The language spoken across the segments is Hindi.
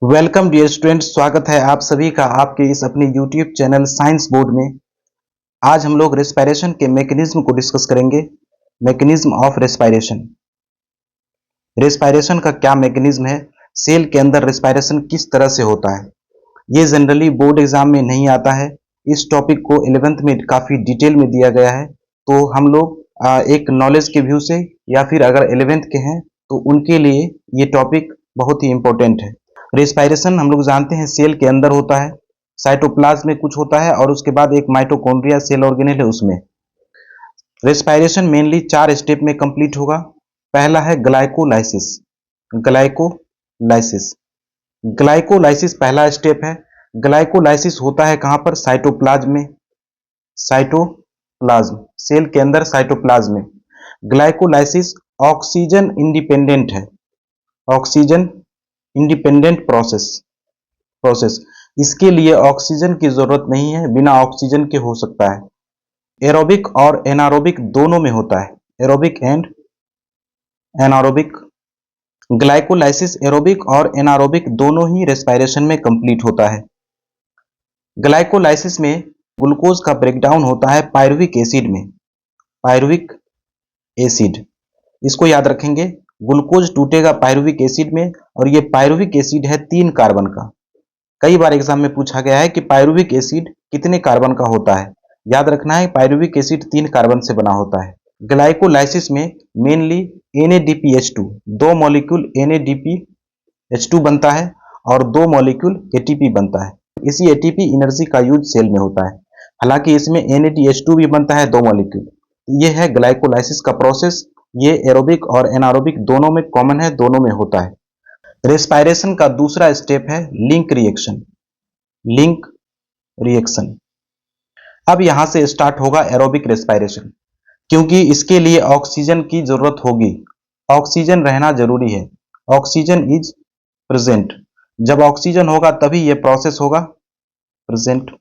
वेलकम डियर स्टूडेंट, स्वागत है आप सभी का आपके इस अपने यूट्यूब चैनल साइंस बोर्ड में। आज हम लोग रेस्पिरेशन के मैकेनिज्म को डिस्कस करेंगे। Mechanism of respiration. रेस्पिरेशन का क्या मैकेनिज्म है, सेल के अंदर रेस्पिरेशन किस तरह से होता है, ये जनरली बोर्ड एग्जाम में नहीं आता है। इस टॉपिक को 11th में काफ़ी डिटेल में दिया गया है, तो हम लोग एक नॉलेज के व्यू से या फिर अगर 11th के हैं तो उनके लिए ये टॉपिक बहुत ही इंपॉर्टेंट है। रेस्पिरेशन हम लोग जानते हैं सेल के अंदर होता है, साइटोप्लाज्म में कुछ होता है और उसके बाद एक माइटोकॉन्ड्रिया सेल ऑर्गेनेल है उसमें। रेस्पिरेशन मेनली 4 स्टेप में कंप्लीट होगा। पहला है ग्लाइकोलाइसिस। ग्लाइकोलाइसिस ग्लाइकोलाइसिस पहला स्टेप है। ग्लाइकोलाइसिस होता है कहां पर? साइटोप्लाज्म में। साइटोप्लाज्म सेल के अंदर, साइटोप्लाज्म में। ग्लाइकोलाइसिस ऑक्सीजन इंडिपेंडेंट है। ऑक्सीजन इंडिपेंडेंट प्रोसेस इसके लिए ऑक्सीजन की जरूरत नहीं है, बिना ऑक्सीजन के हो सकता है। एरोबिक और एनारोबिक दोनों में होता है, aerobic and anaerobic. Glycolysis aerobic और एनारोबिक दोनों ही रेस्पिरेशन में कंप्लीट होता है। ग्लाइकोलाइसिस में ग्लूकोज का ब्रेकडाउन होता है पायरुविक एसिड में। पायरुविक एसिड, इसको याद रखेंगे। ग्लूकोज टूटेगा पायरुविक एसिड में और ये पायरुविक एसिड है 3 कार्बन का। कई बार एग्जाम में पूछा गया है कि पायरुविक एसिड कितने कार्बन का होता है। याद रखना है पायरुविक एसिड 3 कार्बन से बना होता है। ग्लाइकोलाइसिस में मेनली NADPH2, 2 मॉलिक्यूल NADPH2 बनता है और 2 मॉलिक्यूल ATP बनता है। इसी ATP एनर्जी का यूज सेल में होता है। हालांकि इसमें NADH2 भी बनता है 2 मॉलिक्यूल। ये है ग्लाइकोलाइसिस का प्रोसेस। ये एरोबिक और एनारोबिक दोनों में कॉमन है, दोनों में होता है। रेस्पिरेशन का दूसरा स्टेप है लिंक रिएक्शन। लिंक रिएक्शन अब यहां से स्टार्ट होगा एरोबिक रेस्पिरेशन, क्योंकि इसके लिए ऑक्सीजन की जरूरत होगी। ऑक्सीजन रहना जरूरी है। Oxygen is present. जब ऑक्सीजन होगा तभी यह प्रोसेस होगा प्रेजेंट।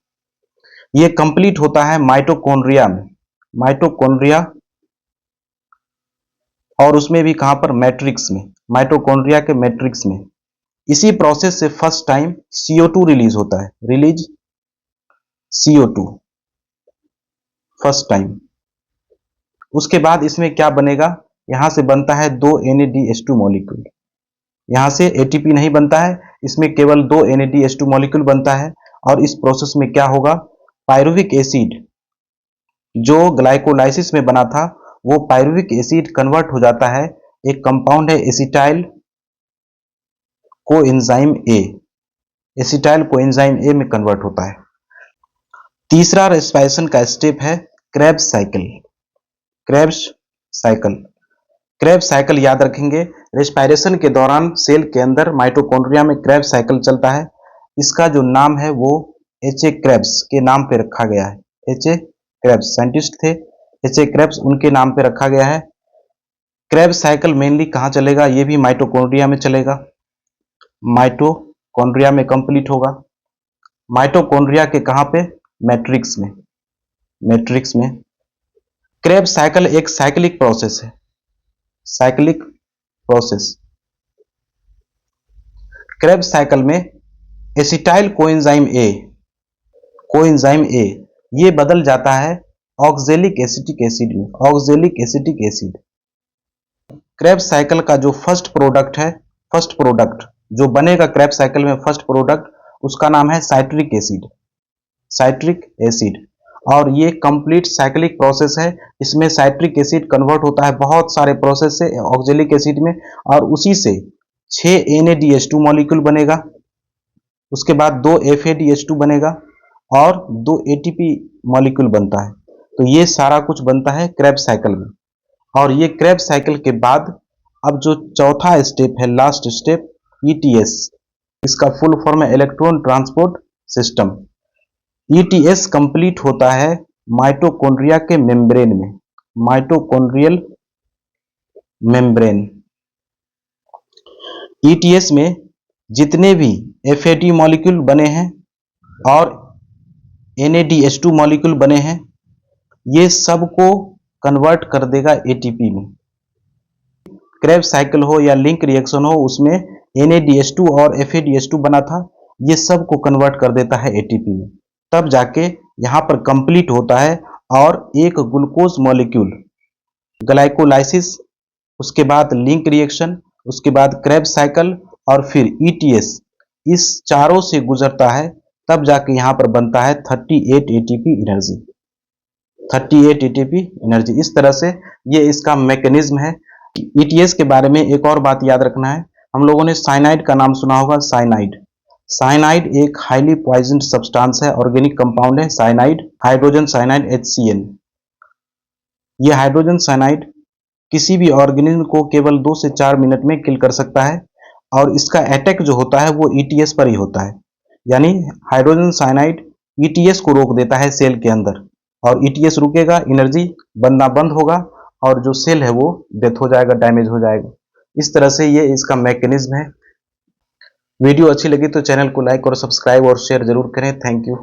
ये कंप्लीट होता है माइटोकॉन्ड्रिया में। माइटोकॉन्ड्रिया, और उसमें भी कहां पर? मैट्रिक्स में। माइटोकॉन्ड्रिया के मैट्रिक्स में। इसी प्रोसेस से फर्स्ट टाइम CO2 रिलीज होता है। Release CO2 first time. उसके बाद इसमें क्या बनेगा? यहां से बनता है 2 NADH2 मॉलिक्यूल। यहां से ATP नहीं बनता है, इसमें केवल 2 NADH2 मॉलिक्यूल बनता है। और इस प्रोसेस में क्या होगा? पायरुविक एसिड जो ग्लाइकोलाइसिस में बना था वो पायरुविक एसिड कन्वर्ट हो जाता है। एक कंपाउंड है acetyl coenzyme A। Acetyl coenzyme A में कन्वर्ट होता है। तीसरा रेस्पिरेशन का स्टेप है Krebs cycle. Krebs cycle. Krebs cycle याद रखेंगे। रेस्पिरेशन के दौरान सेल के अंदर माइटोकॉन्ड्रिया में क्रेब्स साइकिल चलता है। इसका जो नाम है वो H.A. क्रेब्स के नाम पे रखा गया है। H.A. क्रेब्स साइंटिस्ट थे, H.A. क्रेब्स उनके नाम पे रखा गया है। क्रेब्स साइकिल मेनली कहाँ चलेगा? ये भी माइटोकॉन्ड्रिया में चलेगा। माइटोकॉन्ड्रिया में कंप्लीट होगा। माइटोकॉन्ड्रिया के कहां पे? मैट्रिक्स में। मैट्रिक्स में। क्रेब्स साइकिल एक साइक्लिक प्रोसेस है। Cyclic process. क्रेब्स साइकिल में एसिटाइल कोएंजाइम A ये बदल जाता है ऑक्जेलिक एसिटिक एसिड में। Oxalic acetic acid. Krebs cycle का जो फर्स्ट प्रोडक्ट जो बनेगा क्रेब्स साइकिल में, फर्स्ट प्रोडक्ट, उसका नाम है साइट्रिक एसिड। Citric acid. और ये कंप्लीट साइक्लिक प्रोसेस है। इसमें साइट्रिक एसिड कन्वर्ट होता है बहुत सारे प्रोसेस से ऑक्जेलिक एसिड में, और उसी से 6 NADH2 मॉलिक्यूल बनेगा। उसके बाद 2 FADH2 बनेगा और 2 ATP मॉलिक्यूल बनता है। तो ये सारा कुछ बनता है क्रेब्स साइकिल में। और ये क्रेब्स साइकिल के बाद अब जो चौथा स्टेप है, लास्ट स्टेप, ETS। इसका फुल फॉर्म है electron transport system. ETS complete होता है माइटोकॉन्ड्रिया के मेम्ब्रेन में। Mitochondrial membrane. ETS में जितने भी FAD मॉलिक्यूल बने हैं और NADH2 मॉलिक्यूल बने हैं, ये सबको कन्वर्ट कर देगा ATP में। क्रेब्स साइकिल हो या लिंक रिएक्शन हो, उसमें NADH2 और FADH2 बना था, ये सब को कन्वर्ट कर देता है ATP में। तब जाके यहाँ पर कंप्लीट होता है और एक ग्लूकोज मॉलिक्यूल ग्लाइकोलाइसिस, उसके बाद लिंक रिएक्शन, उसके बाद क्रेब्स साइकिल और फिर ETS, इस चारों से गुजरता है। तब जाके यहाँ पर बनता है 38 ATP एनर्जी। 38 ATP एनर्जी, इस तरह से ये इसका मैकेनिज्म है। ETS के बारे में एक और बात याद रखना है, हम लोगों ने साइनाइड का नाम सुना होगा। साइनाइड एक हाईली पॉइजन सब्सटेंस है, ऑर्गेनिक कंपाउंड है। Cyanide, hydrogen cyanide HCl। ये हाइड्रोजन साइनाइड किसी भी ऑर्गेनिज्म को केवल 2 से 4 मिनट में किल कर सकता है और इसका अटैक जो होता है वो ETS पर ही होता है। यानी हाइड्रोजन साइनाइड ETS को रोक देता है सेल के अंदर, और ETS रुकेगा, एनर्जी बनना बंद होगा और जो सेल है वो डेथ हो जाएगा, डैमेज हो जाएगा। इस तरह से ये इसका मैकेनिज्म है। वीडियो अच्छी लगी तो चैनल को लाइक और सब्सक्राइब और शेयर जरूर करें। Thank you.